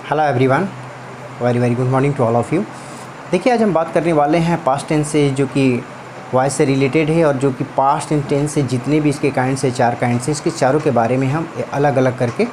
Hello everyone, very very good morning to all of you. देखिए, आज हम बात करने वाले हैं पास्ट टेंस से, जो कि वॉइस से रिलेटेड है और जो कि पास्ट टेंस से जितने भी इसके काइंड्स है, 4 काइंड्स हैं, इसके चारों के बारे में हम अलग अलग करके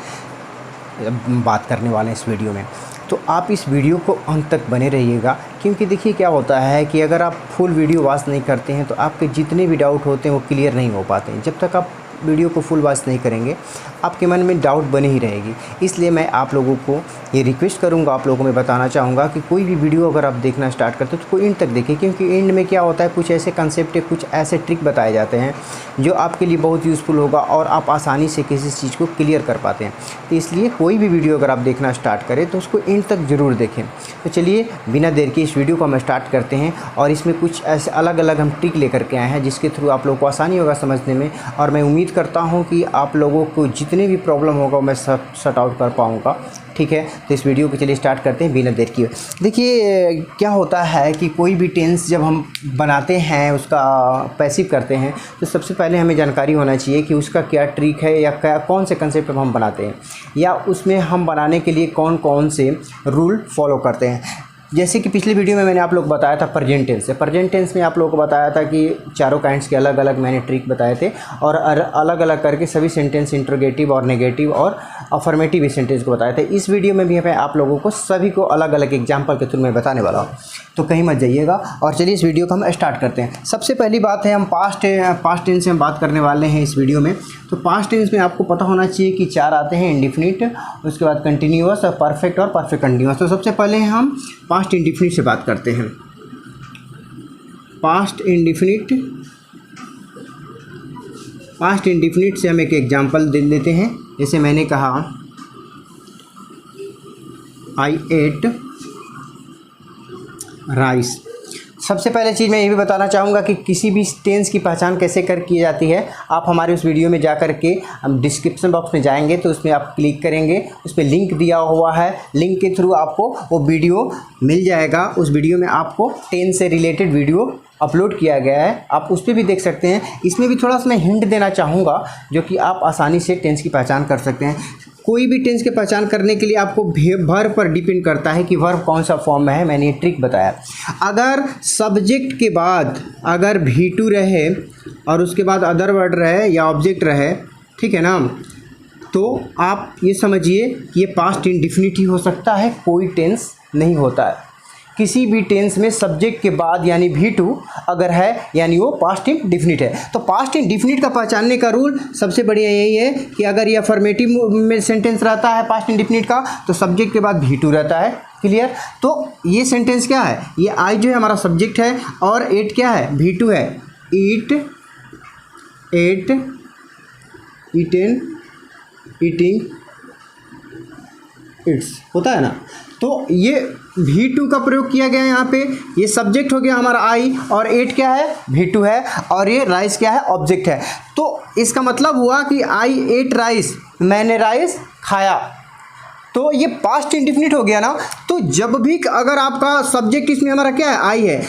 बात करने वाले हैं इस वीडियो में। तो आप इस वीडियो को अंत तक बने रहिएगा, क्योंकि देखिए क्या होता है कि अगर आप फुल वीडियो वॉच नहीं करते हैं तो आपके जितने भी डाउट होते हैं वो क्लियर नहीं हो पाते हैं। जब तक आप वीडियो को फुल वॉच नहीं करेंगे आपके मन में डाउट बनी ही रहेगी। इसलिए मैं आप लोगों को ये रिक्वेस्ट करूंगा, आप लोगों को मैं बताना चाहूँगा कि कोई भी वीडियो अगर आप देखना स्टार्ट करते हो तो कोई एंड तक देखिए, क्योंकि एंड में क्या होता है, कुछ ऐसे कंसेप्ट है, कुछ ऐसे ट्रिक बताए जाते हैं जो आपके लिए बहुत यूज़फुल होगा और आप आसानी से किसी चीज़ को क्लियर कर पाते हैं। तो इसलिए कोई भी वीडियो अगर आप देखना स्टार्ट करें तो उसको एंड तक ज़रूर देखें। तो चलिए बिना देर के इस वीडियो को हम स्टार्ट करते हैं और इसमें कुछ ऐसे अलग अलग हम ट्रिक लेकर के आए हैं जिसके थ्रू आप लोगों को आसानी होगा समझने में, और मैं उम्मीद करता हूँ कि आप लोगों को जितने भी प्रॉब्लम होगा मैं सब सॉर्ट आउट कर पाऊँगा। ठीक है, तो इस वीडियो को चलिए स्टार्ट करते हैं बिना देर किए। देखिए क्या होता है कि कोई भी टेंस जब हम बनाते हैं, उसका पैसिव करते हैं, तो सबसे पहले हमें जानकारी होना चाहिए कि उसका क्या ट्रिक है या क्या कौन से कंसेप्ट हम बनाते हैं, या उसमें हम बनाने के लिए कौन कौन से रूल फॉलो करते हैं। जैसे कि पिछले वीडियो में मैंने आप लोग बताया था प्रेजेंट टेंस से। प्रेजेंट टेंस में आप लोगों को बताया था कि चारों काइंड्स के अलग अलग मैंने ट्रिक बताए थे और अलग अलग करके सभी सेंटेंस इंट्रोगेटिव और नेगेटिव और अफर्मेटिव सेंटेंस को बताए थे। इस वीडियो में भी मैं आप लोगों को सभी को अलग अलग एग्जाम्पल के थ्रू में बताने वाला हूँ, तो कहीं मत जाइएगा। और चलिए इस वीडियो को हम स्टार्ट करते हैं। सबसे पहली बात है, हम पास्ट टेंस से हम बात करने वाले हैं इस वीडियो में। तो पास्ट टेंस में आपको पता होना चाहिए कि 4 आते हैं, इंडिफिनिट, उसके बाद कंटिन्यूअस, परफेक्ट और परफेक्ट कंटिन्यूअस। तो सबसे पहले हम पास्ट इंडिफिनिट से बात करते हैं। पास्ट इंडिफिनिट से हम एक एग्जांपल दे लेते हैं। जैसे मैंने कहा आई एट राइस। सबसे पहले चीज़ मैं ये भी बताना चाहूँगा कि किसी भी टेंस की पहचान कैसे की जाती है। आप हमारे उस वीडियो में जा कर के हम डिस्क्रिप्शन बॉक्स में जाएंगे तो उसमें आप क्लिक करेंगे, उस पर लिंक दिया हुआ है, लिंक के थ्रू आपको वो वीडियो मिल जाएगा। उस वीडियो में आपको टेंस से रिलेटेड वीडियो अपलोड किया गया है, आप उस पर भी देख सकते हैं। इसमें भी थोड़ा सा मैं हिंट देना चाहूँगा जो कि आप आसानी से टेंस की पहचान कर सकते हैं। कोई भी टेंस की पहचान करने के लिए आपको वर्ब पर डिपेंड करता है कि वर्ब कौन सा फॉर्म में है। मैंने ये ट्रिक बताया। अगर सब्जेक्ट के बाद अगर V2 रहे और उसके बाद अदर वर्ड रहे या ऑब्जेक्ट रहे, ठीक है ना, तो आप ये समझिए कि ये पास्ट इंडिफिनिट ही हो सकता है, कोई टेंस नहीं होता है। किसी भी टेंस में सब्जेक्ट के बाद यानी V2 अगर है यानी वो पास्ट इंडिफिनिट है। तो पास्ट इंडिफिनिट का पहचानने का रूल सबसे बढ़िया यही है कि अगर ये अफर्मेटिव में सेंटेंस रहता है पास्ट इंडिफिनिट का तो सब्जेक्ट के बाद V2 रहता है। क्लियर? तो ये सेंटेंस क्या है, ये आई जो है हमारा सब्जेक्ट है और एट क्या है, V2 है। ईट, एट, ईटेन, ईटिंग, इट्स होता है ना। तो ये V2 का प्रयोग किया गया है यहाँ पे। ये सब्जेक्ट हो गया हमारा आई और एट क्या है, V2 है, और ये राइस क्या है, ऑब्जेक्ट है। तो इसका मतलब हुआ कि आई एट राइस, मैंने राइस खाया। तो ये पास्ट इंडिफिनिट हो गया ना। तो जब भी अगर आपका सब्जेक्ट इसमें हमारा क्या है, आई है,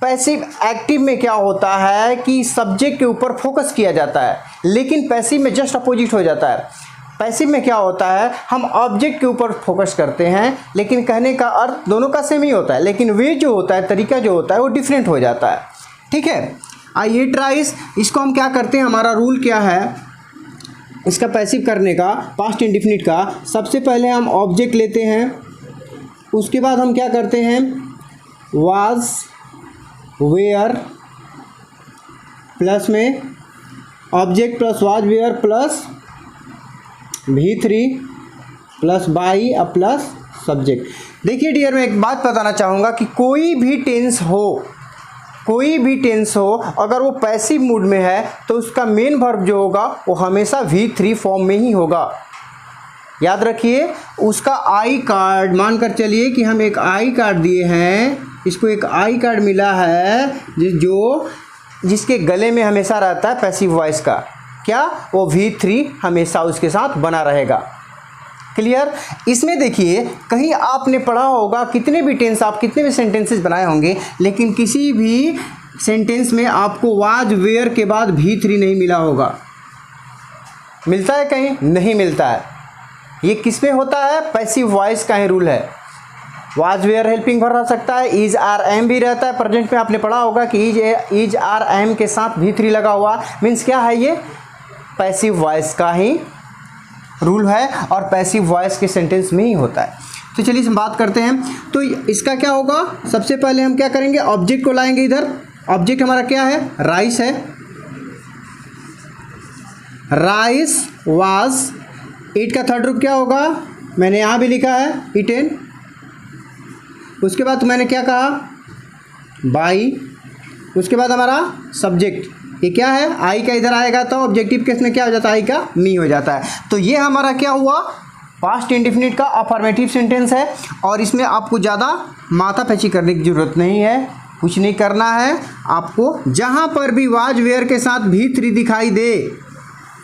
पैसिव एक्टिव में क्या होता है कि सब्जेक्ट के ऊपर फोकस किया जाता है, लेकिन पैसिव में जस्ट अपोजिट हो जाता है। पैसिव में क्या होता है, हम ऑब्जेक्ट के ऊपर फोकस करते हैं, लेकिन कहने का अर्थ दोनों का सेम ही होता है, लेकिन वे जो होता है, तरीका जो होता है वो डिफरेंट हो जाता है। ठीक है, आई एट राइस, इसको हम क्या करते हैं, हमारा रूल क्या है इसका पैसिव करने का, पास्ट इंडिफिनिट का। सबसे पहले हम ऑब्जेक्ट लेते हैं, उसके बाद हम क्या करते हैं, वाज, वेयर प्लस में object plus was were plus V3 plus by अब प्लस सब्जेक्ट। देखिए डियर, मैं एक बात बताना चाहूँगा कि कोई भी टेंस हो अगर वो पैसिव मूड में है तो उसका मेन वर्ब जो होगा वो हमेशा V3 फॉर्म में ही होगा। याद रखिए, उसका आई कार्ड मानकर चलिए कि हम एक आई कार्ड दिए हैं, इसको एक आई कार्ड मिला है जिसके गले में हमेशा रहता है पैसिव वॉइस का, क्या वो V3 हमेशा उसके साथ बना रहेगा। क्लियर? इसमें देखिए कहीं आपने पढ़ा होगा, कितने भी टेंस आप कितने भी सेंटेंसेस बनाए होंगे, लेकिन किसी भी सेंटेंस में आपको वाज वेयर के बाद V3 नहीं मिला होगा। मिलता है? कहीं नहीं मिलता है। ये किस में होता है, पैसिव वॉइस का ही रूल है। वाज वेयर हेल्पिंग वर्ब रह सकता है, इज आर एम भी रहता है। प्रेजेंट में आपने पढ़ा होगा कि इज आर एम के साथ V3 लगा हुआ, मीन्स क्या है, ये पैसिव वॉइस का ही रूल है और पैसिव वॉइस के सेंटेंस में ही होता है। तो चलिए हम बात करते हैं। तो इसका क्या होगा, सबसे पहले हम क्या करेंगे, ऑब्जेक्ट को लाएंगे इधर। ऑब्जेक्ट हमारा क्या है, राइस है। राइस वाज, इट का थर्ड रूप क्या होगा, मैंने यहाँ भी लिखा है इटेन। उसके बाद मैंने क्या कहा, बाई। उसके बाद हमारा सब्जेक्ट, ये क्या है, आई का इधर आएगा तो ऑब्जेक्टिव केस में क्या हो जाता है, आई का मी हो जाता है। तो ये हमारा क्या हुआ, पास्ट इंडेफिनिट का अफर्मेटिव सेंटेंस है। और इसमें आपको ज़्यादा माथापैची करने की ज़रूरत नहीं है, कुछ नहीं करना है आपको। जहाँ पर भी वाज वेयर के साथ V3 दिखाई दे,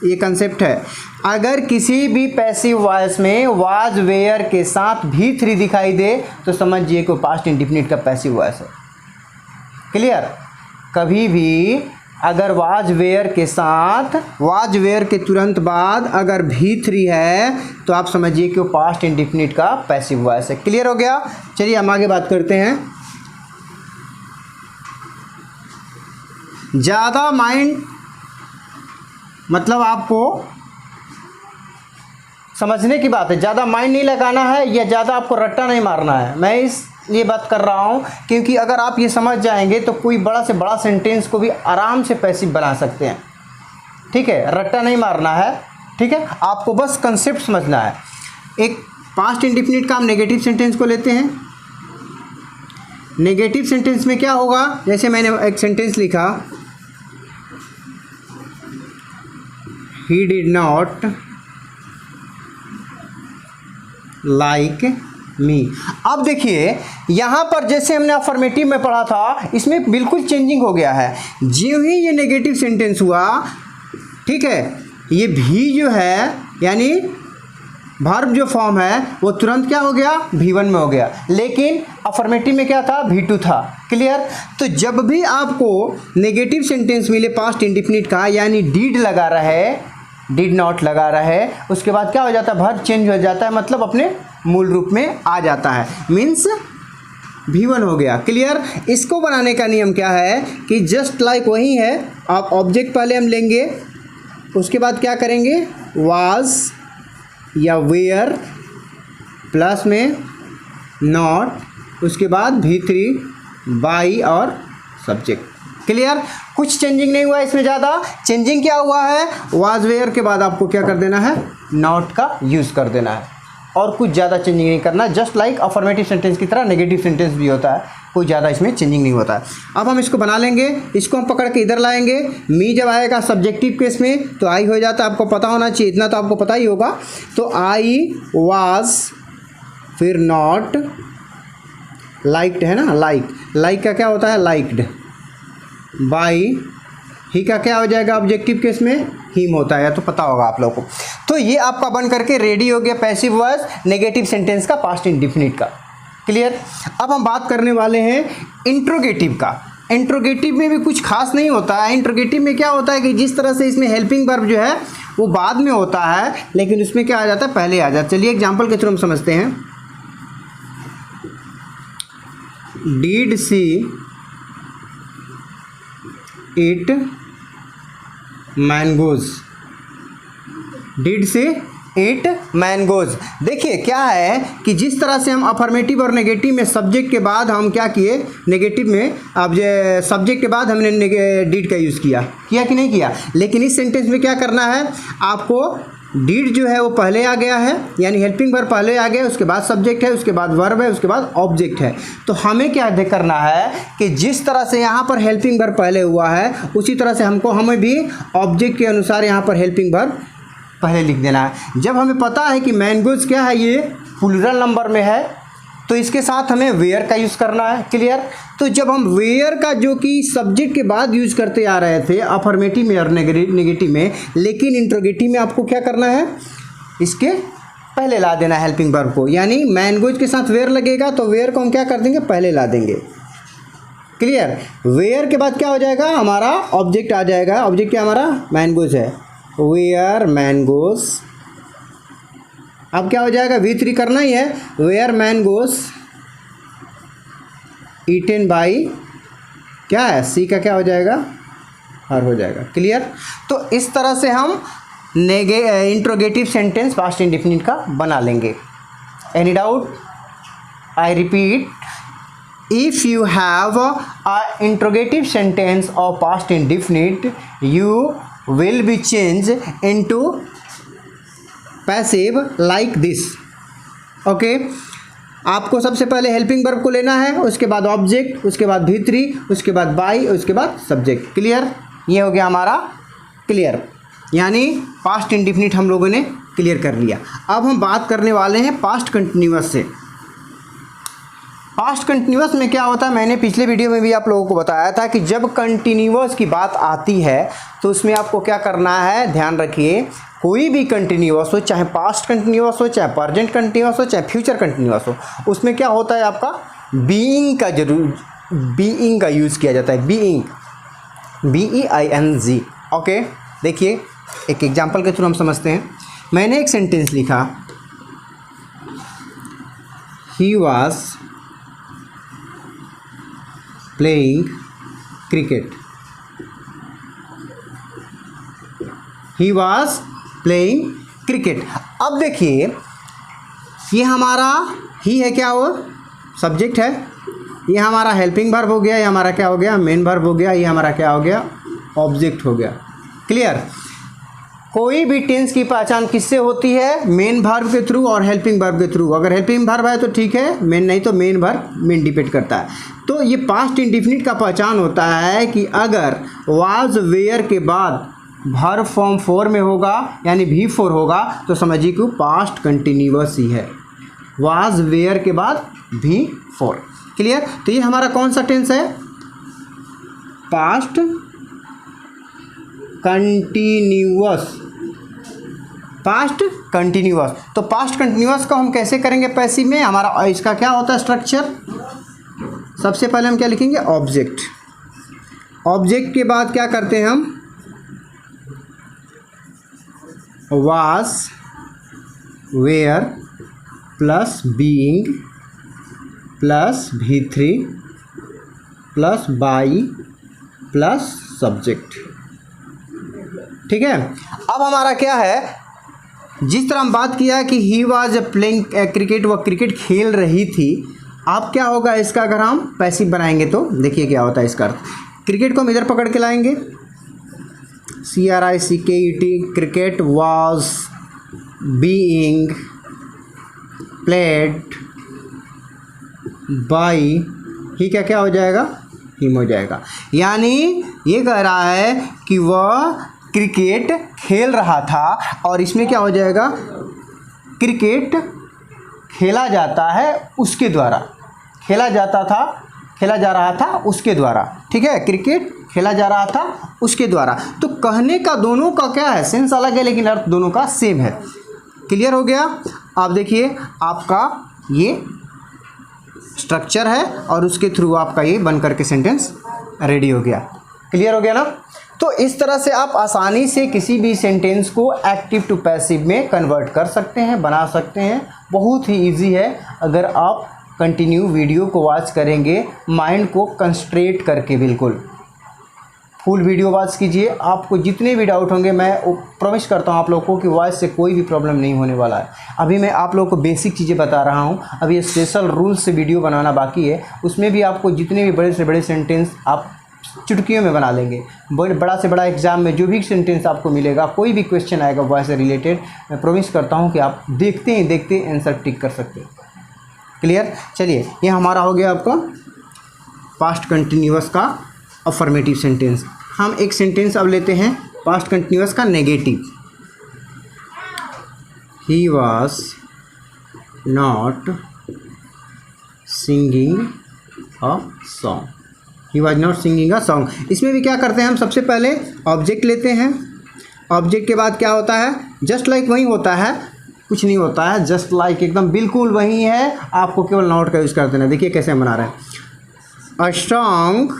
ये कंसेप्ट है। अगर किसी भी पैसिव वॉइस में वाज वेयर के साथ V3 दिखाई दे तो समझिए कि पास्ट इंडेफिनिट का पैसिव वॉइस है। क्लियर। कभी भी अगर वाज वेयर के साथ, वाज वेयर के तुरंत बाद अगर V3 है तो आप समझिए कि वो पास्ट इंडेफिनिट का पैसिव वॉइस है। क्लियर हो गया। चलिए हम आगे बात करते हैं। ज़्यादा माइंड मतलब आपको समझने की बात है, ज़्यादा माइंड नहीं लगाना है या ज़्यादा आपको रट्टा नहीं मारना है। मैं ये बात कर रहा हूँ क्योंकि अगर आप ये समझ जाएंगे तो कोई बड़ा से बड़ा सेंटेंस को भी आराम से पैसिव बना सकते हैं। ठीक है, रट्टा नहीं मारना है। ठीक है, आपको बस कंसेप्ट समझना है। एक पास्ट इंडेफिनिट का हम नेगेटिव सेंटेंस को लेते हैं। नेगेटिव सेंटेंस में क्या होगा, जैसे मैंने एक सेंटेंस लिखा, he did not like me. अब देखिए यहाँ पर जैसे हमने अफर्मेटिव में पढ़ा था, इसमें बिल्कुल चेंजिंग हो गया है। ज्यों ही ये नेगेटिव सेंटेंस हुआ, ठीक है, ये भी जो है यानी वर्ब जो फॉर्म है वो तुरंत क्या हो गया, V1 में हो गया। लेकिन अफर्मेटिव में क्या था, V2 था। क्लियर। तो जब भी आपको नेगेटिव सेंटेंस मिले पास्ट इंडेफिनिट का, यानी डिड लगा रहे, डिड नॉट लगा रहे, उसके बाद क्या हो जाता है, वर्ब चेंज हो जाता है, मतलब अपने मूल रूप में आ जाता है, मीन्स V1 हो गया। क्लियर। इसको बनाने का नियम क्या है कि जस्ट लाइक वही है। आप ऑब्जेक्ट पहले हम लेंगे, उसके बाद क्या करेंगे, वाज या वेयर प्लस में नॉट, उसके बाद V3 बाई और सब्जेक्ट। क्लियर। कुछ चेंजिंग नहीं हुआ इसमें। ज़्यादा चेंजिंग क्या हुआ है, वाज वेयर के बाद आपको क्या कर देना है, नॉट का यूज़ कर देना है, और कुछ ज़्यादा चेंजिंग नहीं करना। जस्ट लाइक अफर्मेटिव सेंटेंस की तरह नेगेटिव सेंटेंस भी होता है, कोई ज़्यादा इसमें चेंजिंग नहीं होता है। अब हम इसको बना लेंगे, इसको हम पकड़ के इधर लाएंगे। मी जब आएगा सब्जेक्टिव केस में तो आई हो जाता है, आपको पता होना चाहिए, इतना तो आपको पता ही होगा। तो आई वाज, फिर नॉट, लाइक्ड है ना, लाइक का क्या होता है, लाइक्ड। बाई, ही का क्या हो जाएगा ऑब्जेक्टिव केस में, हिम होता है, तो पता होगा आप लोगों को। तो ये आपका बन करके रेडी हो गया पैसिव वॉइस नेगेटिव सेंटेंस का पास्ट इंडेफिनिट का। क्लियर। अब हम बात करने वाले हैं इंट्रोगेटिव का। इंट्रोगेटिव में भी कुछ खास नहीं होता है। इंट्रोगेटिव में क्या होता है कि जिस तरह से इसमें हेल्पिंग वर्ब जो है वो बाद में होता है, लेकिन उसमें क्या आ जाता है, पहले आ जाता है। चलिए एग्जाम्पल के थ्रू हम समझते हैं। Did see it mangoes, did से इट मैंगोज। देखिए क्या है कि जिस तरह से हम अफर्मेटिव और नेगेटिव में सब्जेक्ट के बाद हम क्या किए, नेगेटिव में अब सब्जेक्ट के बाद हमने डिड का यूज़ किया कि नहीं किया। लेकिन इस सेंटेंस में क्या करना है, आपको डिड जो है वो पहले आ गया है, यानी हेल्पिंग वर्ब पहले आ गया, उसके बाद सब्जेक्ट है, उसके बाद वर्ब है, उसके बाद ऑब्जेक्ट है। तो हमें क्या करना है कि जिस तरह से यहाँ पर हेल्पिंग वर्ब पहले हुआ है, उसी तरह से हमें भी ऑब्जेक्ट के अनुसार यहाँ पर हेल्पिंग वर्ब पहले लिख देना है। जब हमें पता है कि मैंगोज क्या है, ये प्लूरल नंबर में है, तो इसके साथ हमें वेयर का यूज़ करना है। क्लियर। तो जब हम वेयर का जो कि सब्जेक्ट के बाद यूज़ करते आ रहे थे अफर्मेटिव में और नेगेटिव में, लेकिन इंट्रोगेटिव में आपको क्या करना है, इसके पहले ला देना हेल्पिंग वर्ब को। यानी मैंगोज के साथ वेयर लगेगा तो वेयर को हम क्या कर देंगे, पहले ला देंगे। क्लियर। वेयर के बाद क्या हो जाएगा, हमारा ऑब्जेक्ट आ जाएगा। ऑब्जेक्ट क्या हमारा, मैंगोज है, वेयर मैंगोज अब क्या हो जाएगा, V3 करना ही है, were man goes eaten by क्या है, सी का क्या हो जाएगा, हर हो जाएगा। क्लियर। तो इस तरह से हम इंट्रोगेटिव सेंटेंस पास्ट इंडेफिनिट का बना लेंगे। Any doubt? I repeat, if you have a interrogative sentence of past indefinite, you will be changed into passive like this. Okay आपको सबसे पहले हेल्पिंग वर्ब को लेना है, उसके बाद ऑब्जेक्ट, उसके बाद V3, उसके बाद बाई, उसके बाद सब्जेक्ट। क्लियर। ये हो गया हमारा क्लियर, यानी पास्ट इंडेफिनिट हम लोगों ने क्लियर कर लिया। अब हम बात करने वाले हैं पास्ट कंटिन्यूअस से। पास्ट कंटिन्यूअस में क्या होता है, मैंने पिछले वीडियो में भी आप लोगों को बताया था कि जब कंटिन्यूअस की बात आती है तो उसमें आपको क्या करना है, ध्यान रखिए, कोई भी कंटिन्यूअस हो, चाहे पास्ट कंटिन्यूअस हो, चाहे प्रेजेंट कंटिन्यूअस हो, चाहे फ्यूचर कंटिन्यूअस हो, उसमें क्या होता है आपका बीइंग का यूज़ किया जाता है। Being, BEING। ओके देखिए एक एग्जाम्पल के थ्रू हम समझते हैं। मैंने एक सेंटेंस लिखा, he was playing cricket, he was playing cricket. अब देखिए ये हमारा ही है, क्या हो, सब्जेक्ट है, ये हमारा हेल्पिंग वर्ब हो गया, ये हमारा क्या हो गया, मेन वर्ब हो गया, ये हमारा क्या हो गया, ऑब्जेक्ट हो गया। क्लियर। कोई भी टेंस की पहचान किससे होती है, मेन वर्ब के थ्रू और हेल्पिंग वर्ब के थ्रू। अगर हेल्पिंग वर्ब है तो ठीक है, मेन नहीं तो मेन वर्ब मेन डिपेंड करता है। तो ये पास्ट इंडेफिनिट का पहचान होता है कि अगर वाज वेयर के बाद वर्ब फॉर्म 4 में होगा यानी V4 होगा तो समझिए कि पास्ट कंटिन्यूअस ही है, वाज वेयर के बाद V4। क्लियर। तो ये हमारा कौन सा टेंस है, पास्ट कंटिन्यूअस, पास्ट कंटिन्यूअस। तो पास्ट कंटिन्यूअस को हम कैसे करेंगे पैसिव में, हमारा इसका क्या होता है स्ट्रक्चर, सबसे पहले हम क्या लिखेंगे, ऑब्जेक्ट, ऑब्जेक्ट के बाद क्या करते हैं हम, was were plus being plus V3 plus by plus subject. ठीक है। अब हमारा क्या है, जिस तरह हम बात किया कि ही वाज प्लेइंग क्रिकेट, वह क्रिकेट खेल रही थी। अब क्या होगा इसका, अगर हम पैसिव बनाएंगे तो देखिए क्या होता है इसका अर्थ। क्रिकेट को हम इधर पकड़ के लाएंगे, CRICKET, cricket was being played by, he क्या क्या हो जाएगा, हिम हो जाएगा। यानी ये कह रहा है कि वह क्रिकेट खेल रहा था और इसमें क्या हो जाएगा, क्रिकेट खेला जाता है उसके द्वारा, खेला जाता था, खेला जा रहा था उसके द्वारा। ठीक है, क्रिकेट खेला जा रहा था उसके द्वारा। तो कहने का दोनों का क्या है, सेंस अलग है लेकिन अर्थ दोनों का सेम है। क्लियर हो गया। आप देखिए आपका ये स्ट्रक्चर है और उसके थ्रू आपका ये बन करके सेंटेंस रेडी हो गया। क्लियर हो गया ना। तो इस तरह से आप आसानी से किसी भी सेंटेंस को एक्टिव टू पैसिव में कन्वर्ट कर सकते हैं, बना सकते हैं। बहुत ही इजी है अगर आप कंटिन्यू वीडियो को वॉच करेंगे, माइंड को कंसंट्रेट करके। बिल्कुल फुल वीडियो वॉच कीजिए, आपको जितने भी डाउट होंगे मैं प्रॉमिस करता हूँ आप लोगों को कि वॉइस से कोई भी प्रॉब्लम नहीं होने वाला है। अभी मैं आप लोगों को बेसिक चीज़ें बता रहा हूँ, अभी स्पेशल रूल्स से वीडियो बनाना बाकी है। उसमें भी आपको जितने भी बड़े से बड़े सेंटेंस आप चुटकियों में बना लेंगे। बड़ा से बड़ा एग्जाम में जो भी सेंटेंस आपको मिलेगा, कोई भी क्वेश्चन आएगा वॉइस से रिलेटेड, मैं प्रॉमिस करता हूँ कि आप देखते ही देखते आंसर टिक कर सकते हैं। क्लियर। चलिए ये हमारा हो गया आपका पास्ट कंटिन्यूअस का अफर्मेटिव सेंटेंस। हम एक सेंटेंस अब लेते हैं पास्ट कंटिन्यूअस का negative. He was not singing a song, he was not singing a song. इसमें भी क्या करते हैं हम, सबसे पहले ऑब्जेक्ट लेते हैं, ऑब्जेक्ट के बाद क्या होता है, जस्ट लाइक वही होता है, कुछ नहीं होता है, जस्ट लाइक एकदम बिल्कुल वही है। आपको केवल नॉट का यूज़ कर देना। देखिए कैसे हम बना रहे हैं। अ सॉन्ग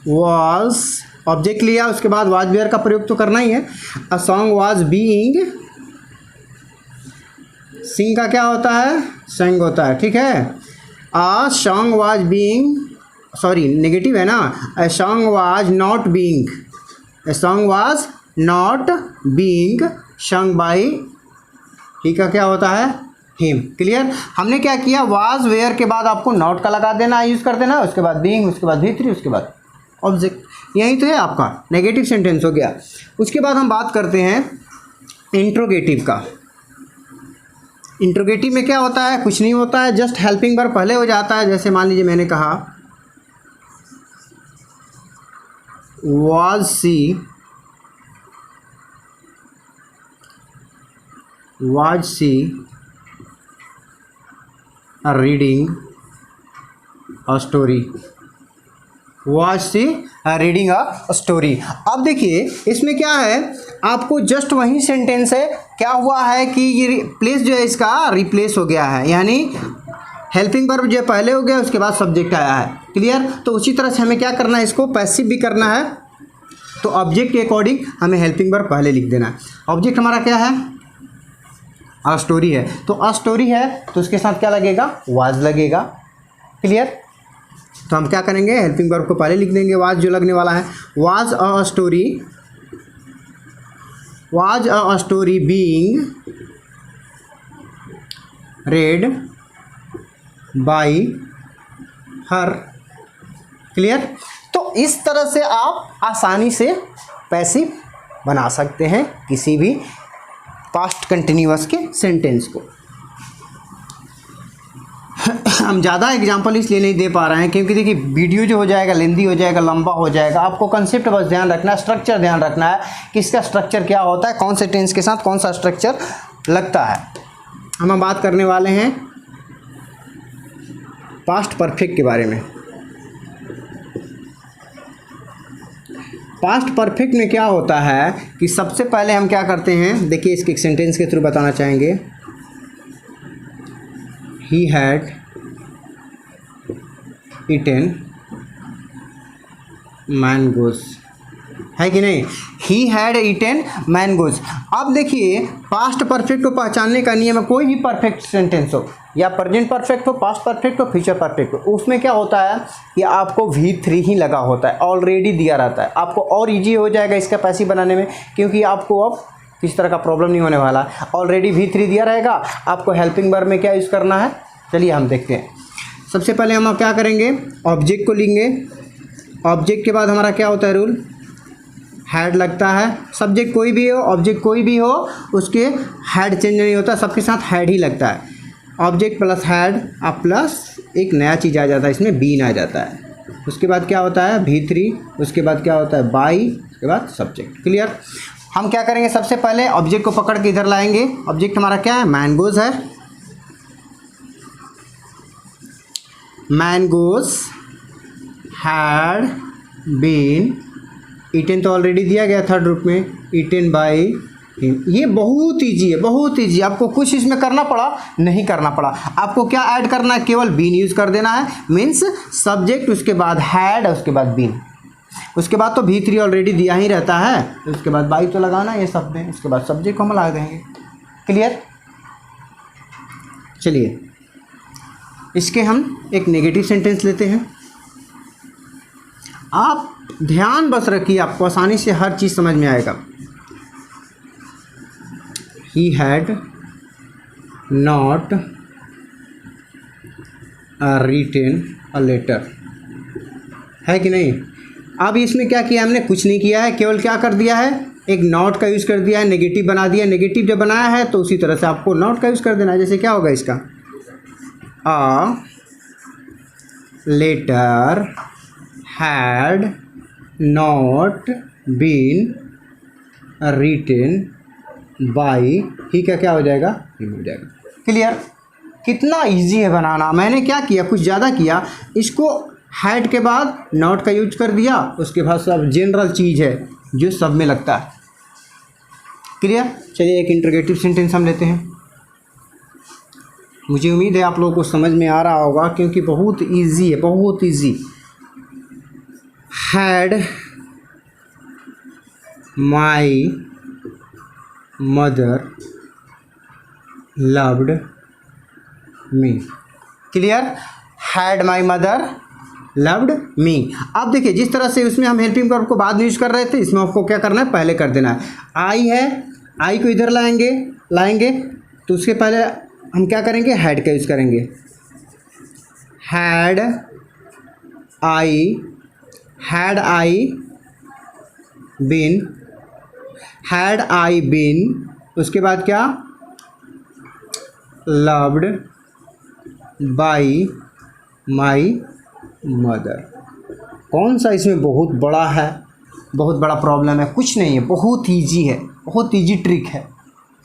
वाज, ऑब्जेक्ट लिया, उसके बाद वाज वेयर का प्रयोग तो करना ही है। A song was being sing का क्या होता है, संग होता है, ठीक है। A song was being, sorry negative है ना, a song was not being, a song was not being sung by, he का क्या होता है, हिम। क्लियर। हमने क्या किया, वाज वेयर के बाद आपको नॉट का लगा देना, यूज़ कर देना, उसके बाद बीइंग, उसके बाद V3, उसके बाद ऑब्जेक्ट। यही तो है आपका नेगेटिव सेंटेंस हो गया। उसके बाद हम बात करते हैं इंट्रोगेटिव का। इंट्रोगेटिव में क्या होता है, कुछ नहीं होता है, जस्ट हेल्पिंग वर्ब पहले हो जाता है। जैसे मान लीजिए मैंने कहा was she reading a story, was she reading a story. अब देखिए इसमें क्या है, आपको जस्ट वही सेंटेंस है, क्या हुआ है कि ये प्लेस जो है इसका रिप्लेस हो गया है, यानी हेल्पिंग वर्ब जो पहले हो गया उसके बाद सब्जेक्ट आया है। क्लियर। तो उसी तरह से हमें क्या करना है, इसको पैसिव भी करना है। तो ऑब्जेक्ट के अकॉर्डिंग हमें हेल्पिंग वर्ब पहले लिख देना है। ऑब्जेक्ट हमारा क्या है, अ स्टोरी है, तो अ स्टोरी है तो उसके साथ क्या लगेगा, वाज लगेगा। क्लियर। तो हम क्या करेंगे, हेल्पिंग वर्ब को पहले लिख देंगे, वाज जो लगने वाला है, was a story, was a story being red bye her. Clear. तो इस तरह से आप आसानी से पैसिव बना सकते हैं किसी भी पास्ट कंटिन्यूअस के सेंटेंस को। हम ज़्यादा एग्जांपल इसलिए नहीं दे पा रहे हैं क्योंकि देखिए वीडियो जो हो जाएगा लेंदी हो जाएगा, लंबा हो जाएगा। आपको कंसेप्ट बस ध्यान रखना है, स्ट्रक्चर ध्यान रखना है कि इसका स्ट्रक्चर क्या होता है, कौन से टेंस के साथ कौन सा स्ट्रक्चर लगता है। हम बात करने वाले हैं पास्ट परफेक्ट के बारे में। पास्ट परफेक्ट में क्या होता है कि सबसे पहले हम क्या करते हैं, देखिए इसके एक सेंटेंस के थ्रू बताना चाहेंगे। ही हैड ईटेन मैंगोज, है कि नहीं, ही हैड ईटेन मैंगोज। अब देखिए पास्ट परफेक्ट को पहचानने का नियम है, कोई भी परफेक्ट सेंटेंस हो, या प्रेजेंट परफेक्ट हो, पास्ट परफेक्ट हो, फ्यूचर परफेक्ट हो, उसमें क्या होता है कि आपको V3 ही लगा होता है, ऑलरेडी दिया रहता है। आपको और इजी हो जाएगा इसका पैसिव बनाने में, क्योंकि आपको अब किस तरह का प्रॉब्लम नहीं होने वाला, ऑलरेडी V3 दिया रहेगा। आपको हेल्पिंग वर्ब में क्या यूज़ करना है, चलिए हम देखते हैं। सबसे पहले हम क्या करेंगे, ऑब्जेक्ट को लेंगे। ऑब्जेक्ट के बाद हमारा क्या होता है रूल, हैड लगता है। सब्जेक्ट कोई भी हो, ऑब्जेक्ट कोई भी हो, उसके हैड चेंज नहीं होता, सबके साथ हैड ही लगता है। ऑब्जेक्ट प्लस हैड, अब प्लस एक नया चीज़ आ जाता है, इसमें बीन आ जाता है। उसके बाद क्या होता है V3, उसके बाद क्या होता है बाई, उसके बाद सब्जेक्ट। क्लियर। हम क्या करेंगे, सबसे पहले ऑब्जेक्ट को पकड़ के इधर लाएंगे। ऑब्जेक्ट हमारा क्या है, मैंगोज है। मैंगोज हैड बीन ईटेन, तो ऑलरेडी दिया गया थर्ड रूप में, ईटेन बाय हिम। ये बहुत ईजी है, बहुत ईजी। आपको कुछ इसमें करना पड़ा, नहीं करना पड़ा। आपको क्या ऐड करना है, केवल बीन यूज़ कर देना है, मीन्स सब्जेक्ट, उसके बाद हैड, उसके बाद बीन, उसके बाद तो V3 ऑलरेडी दिया ही रहता है, उसके बाद बाई तो लगाना ये सब में, उसके बाद सब्जेक्ट को हम लगा देंगे। क्लियर। चलिए इसके हम एक नेगेटिव सेंटेंस लेते हैं। आप ध्यान बस रखिए, आपको आसानी से हर चीज़ समझ में आएगा। He had not written a letter, है कि नहीं। अब इसमें क्या किया हमने, कुछ नहीं किया है, केवल क्या कर दिया है, एक नॉट का यूज़ कर दिया है, नेगेटिव बना दिया। नेगेटिव जब बनाया है तो उसी तरह से आपको नॉट का यूज़ कर देना है। जैसे क्या होगा इसका, a letter had not been written by, ही क्या हो जाएगा, हिम हो जाएगा। क्लियर। कितना इजी है बनाना। मैंने क्या किया, कुछ ज़्यादा किया, इसको हैड के बाद नॉट का यूज कर दिया, उसके बाद सब जनरल चीज़ है जो सब में लगता है। क्लियर। चलिए एक इंटरोगेटिव सेंटेंस हम लेते हैं। मुझे उम्मीद है आप लोगों को समझ में आ रहा होगा, क्योंकि बहुत इजी है, बहुत easy. Had my mother loved me. Clear? Had my mother loved me. अब देखिए जिस तरह से उसमें हम हेल्पिंग वर्ब को बाद में यूज़ कर रहे थे, इसमें आपको क्या करना है, पहले कर देना है। आई है, आई को इधर लाएंगे तो उसके पहले हम क्या करेंगे, हैड का यूज़ करेंगे। हैड आई बीन, उसके बाद क्या, लव्ड बाई माई मदर। कौन सा इसमें बहुत बड़ा है, बहुत बड़ा प्रॉब्लम है? कुछ नहीं है, बहुत ईजी है, बहुत ईजी ट्रिक है।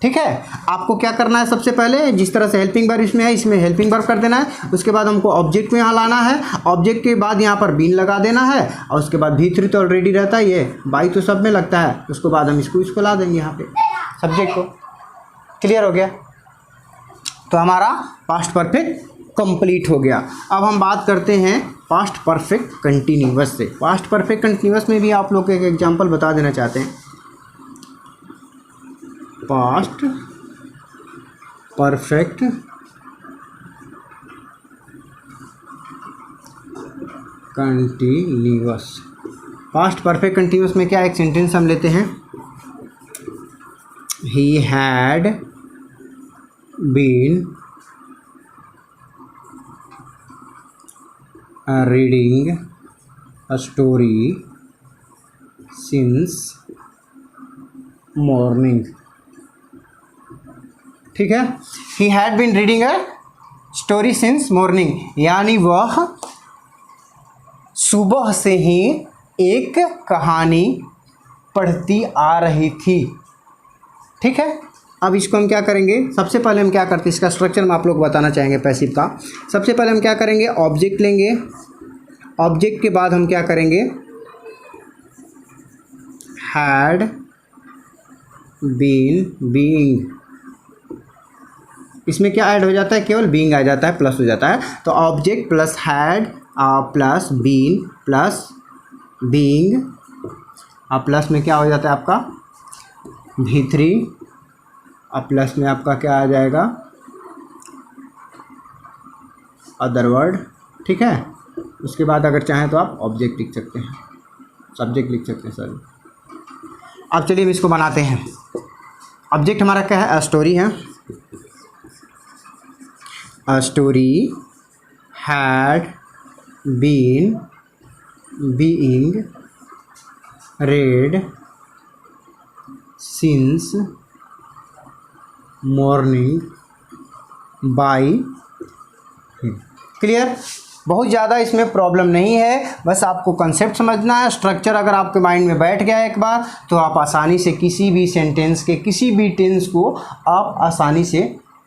ठीक है, आपको क्या करना है, सबसे पहले जिस तरह से हेल्पिंग वर्ब इसमें है, इसमें हेल्पिंग वर्ब कर देना है। उसके बाद हमको ऑब्जेक्ट को यहाँ लाना है, ऑब्जेक्ट के बाद यहाँ पर बीन लगा देना है, और उसके बाद V3 तो ऑलरेडी रहता है, ये बाई तो सब में लगता है। उसके बाद हम इसको ला देंगे यहाँ पे सब्जेक्ट को। क्लियर हो गया? तो हमारा पास्ट परफेक्ट कंप्लीट हो गया। अब हम बात करते हैं पास्ट परफेक्ट कंटिन्यूअस से। पास्ट परफेक्ट कंटिन्यूअस में भी आप लोग को एक एग्जांपल बता देना चाहते हैं। Past perfect continuous, past perfect continuous में क्या, एक सेंटेंस हम लेते हैं, he had been reading a story since morning। ठीक है, he had been reading a story since morning, यानी वह सुबह से ही एक कहानी पढ़ती आ रही थी। ठीक है, अब इसको हम क्या करेंगे, सबसे पहले हम क्या करते हैं, इसका स्ट्रक्चर मैं आप लोग को बताना चाहेंगे पैसिव का। सबसे पहले हम क्या करेंगे, ऑब्जेक्ट लेंगे, ऑब्जेक्ट के बाद हम क्या करेंगे, हैड बीन बीइंग, इसमें क्या ऐड हो जाता है, केवल बीइंग आ जाता है, प्लस हो जाता है। तो object plus had plus been plus being, plus में क्या हो जाता है आपका V3, अब प्लस में आपका क्या आ जाएगा, अदर वर्ड। ठीक है, उसके बाद अगर चाहें तो आप ऑब्जेक्ट लिख सकते हैं, सब्जेक्ट लिख सकते हैं, सॉरी। अब चलिए हम इसको बनाते हैं। ऑब्जेक्ट हमारा क्या है, अ स्टोरी है। A story had been being read since morning by him। Clear? बहुत ज़्यादा इसमें प्रॉब्लम नहीं है, बस आपको कंसेप्ट समझना है। स्ट्रक्चर अगर आपके माइंड में बैठ गया एक बार, तो आप आसानी से किसी भी सेंटेंस के किसी भी टेंस को आप आसानी से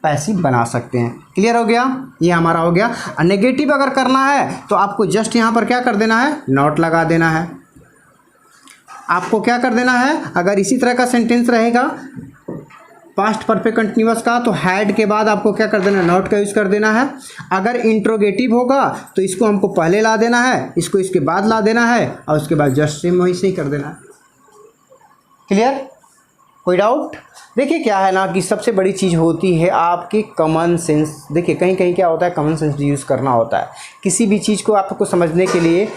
पैसिव बना सकते हैं। क्लियर हो गया? ये हमारा हो गया। नेगेटिव अगर करना है तो आपको जस्ट यहाँ पर क्या कर देना है, नॉट लगा देना है। आपको क्या कर देना है, अगर इसी तरह का सेंटेंस रहेगा पास्ट परफेक्ट कंटिन्यूअस का, तो हैड के बाद आपको क्या कर देना है, नॉट का यूज़ कर देना है। अगर इंट्रोगेटिव होगा तो इसको हमको पहले ला देना है, इसको इसके बाद ला देना है, और उसके बाद जस्ट सेम वही से ही कर देना है। क्लियर? कोई डाउट? देखिए क्या है ना कि सबसे बड़ी चीज़ होती है आपकी कॉमन सेंस। देखिए कहीं कहीं क्या होता है, कॉमन सेंस यूज़ करना होता है। किसी भी चीज़ को आपको समझने के लिए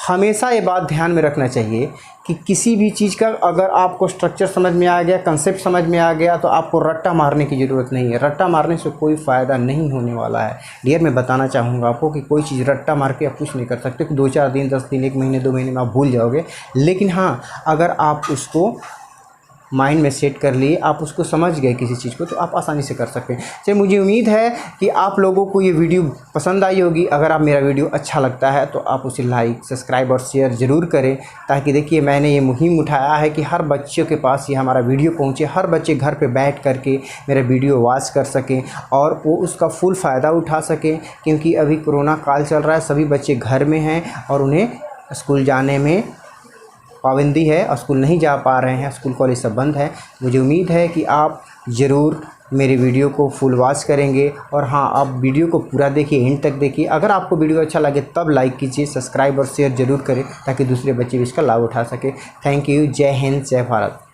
हमेशा ये बात ध्यान में रखना चाहिए कि किसी भी चीज़ का अगर आपको स्ट्रक्चर समझ में आ गया, कंसेप्ट समझ में आ गया, तो आपको रट्टा मारने की ज़रूरत नहीं है। रट्टा मारने से कोई फ़ायदा नहीं होने वाला है। डियर, मैं बताना चाहूँगा आपको कि कोई चीज़ रट्टा मार के आप कुछ नहीं कर सकते। 2-4 दिन, 10 दिन, 1 महीने, 2 महीने में आप भूल जाओगे। लेकिन हाँ, अगर आप उसको माइंड में सेट कर लिए, आप उसको समझ गए किसी चीज़ को, तो आप आसानी से कर सकते हैं। चलिए, मुझे उम्मीद है कि आप लोगों को ये वीडियो पसंद आई होगी। अगर आप मेरा वीडियो अच्छा लगता है तो आप उसे लाइक, सब्सक्राइब और शेयर ज़रूर करें, ताकि देखिए मैंने ये मुहिम उठाया है कि हर बच्चों के पास ये हमारा वीडियो पहुँचे, हर बच्चे घर पर बैठ करके मेरा वीडियो वॉच कर सकें और वो उसका फुल फ़ायदा उठा सकें। क्योंकि अभी कोरोना काल चल रहा है, सभी बच्चे घर में हैं और उन्हें स्कूल जाने में पाबंदी है और स्कूल नहीं जा पा रहे हैं, स्कूल कॉलेज सब बंद है। मुझे उम्मीद है कि आप ज़रूर मेरे वीडियो को फुल वॉच करेंगे। और हाँ, आप वीडियो को पूरा देखिए, एंड तक देखिए। अगर आपको वीडियो अच्छा लगे तब लाइक कीजिए, सब्सक्राइब और शेयर ज़रूर करें, ताकि दूसरे बच्चे भी इसका लाभ उठा सके। Thank you. जय हिंद, जय भारत।